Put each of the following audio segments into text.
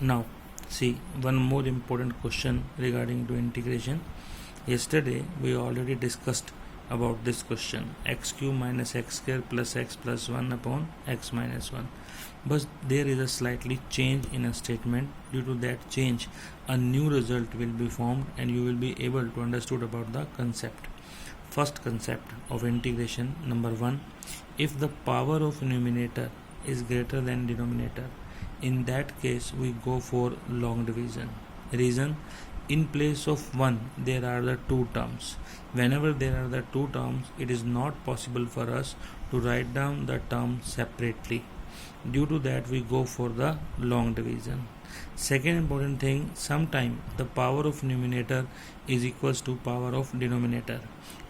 Now, see one more important question regarding to integration. Yesterday we already discussed about this question, x cube minus x square plus x plus 1 upon x minus 1. But there is a slightly change in a statement. Due to that change, a new result will be formed and you will be able to understood about the concept. First concept of integration, number 1, if the power of numerator is greater than denominator, in that case we go for long division. Reason, in place of 1 there are the two terms. Whenever there are the two terms, it is not possible for us to write down the term separately. Due to that we go for the long division. Second important thing, sometime the power of numerator is equals to power of denominator.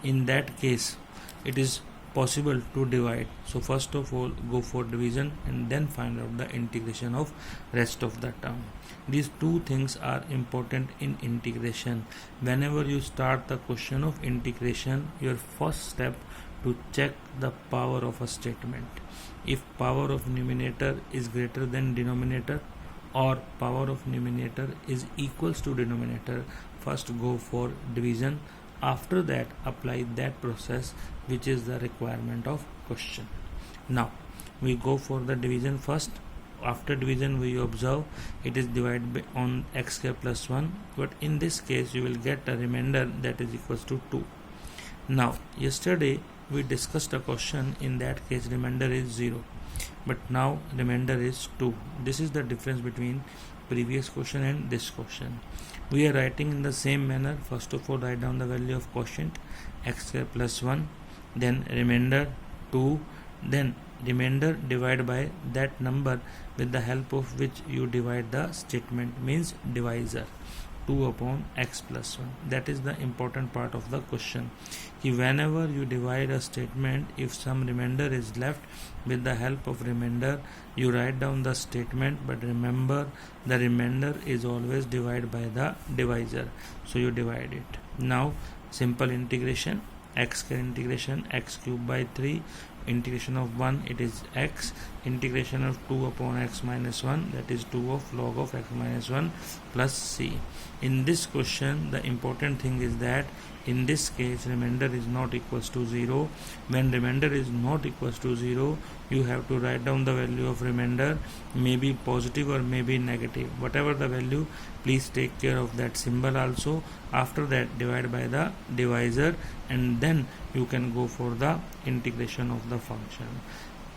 In that case it is possible to divide. So first of all go for division and then find out the integration of rest of the term. These two things are important in integration. Whenever you start the question of integration, your first step to check the power of a statement. If power of numerator is greater than denominator or power of numerator is equals to denominator, first go for division. After that apply that process which is the requirement of question. Now we go for the division first. After division we observe it is divided on x square plus 1, but in this case you will get a remainder that is equals to 2. Now yesterday we discussed a question, in that case remainder is 0, but now remainder is 2. This is the difference between previous question and this question. We are writing in the same manner. First of all write down the value of quotient x square plus 1, then remainder 2, then remainder divided by that number with the help of which you divide the statement, means divisor, 2 upon x plus 1. That is the important part of the question. Whenever you divide a statement, if some remainder is left, with the help of remainder you write down the statement, but remember the remainder is always divided by the divisor, so you divide it. Now simple integration, x square integration x cube by 3, integration of 1 it is x, integration of 2 upon x minus 1 that is 2 of log of x minus 1 plus c. In this question the important thing is that in this case remainder is not equals to 0. When remainder is not equals to 0, you have to write down the value of remainder, maybe positive or maybe negative, whatever the value, please take care of that symbol also. After that divide by the divisor and then you can go for the integration of the function.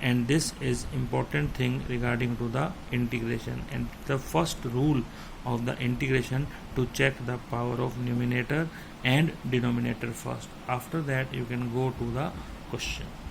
And this is important thing regarding to the integration, and the first rule of the integration to check the power of numerator and denominator first. After that you can go to the question.